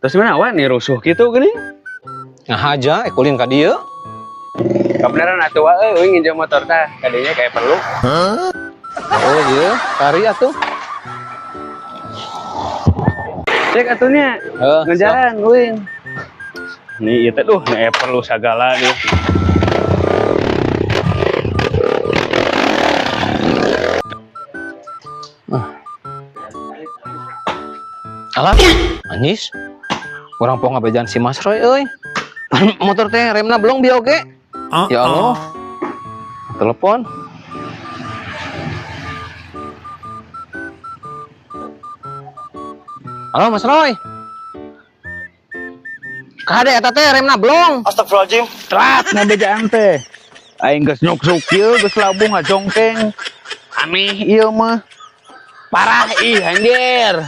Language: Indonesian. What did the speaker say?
Terus mana awan nih rusuh gitu gini? Nah aja, ekulin ka dieu. Kebenaran atuh wae euy nginjam motor tah, kadinya kayak perlu. Oh iya, kari atuh. Cek atunya, ngejalan euy. Nih ieu teh perlu sagala nih. Alah, anjis. Kurang poho ngabejan si Mas Roy euy. Motor teh remna belum bieu oge. Ya Allah. Telepon. Halo Mas Roy. Kade eta teh remna belum. Astagfirullahaladzim. Telat ngabejaan teh. Aing geus nyuksuk ieu geus labung ngajongkeng. Aneh ieu mah. Parah ih anjir.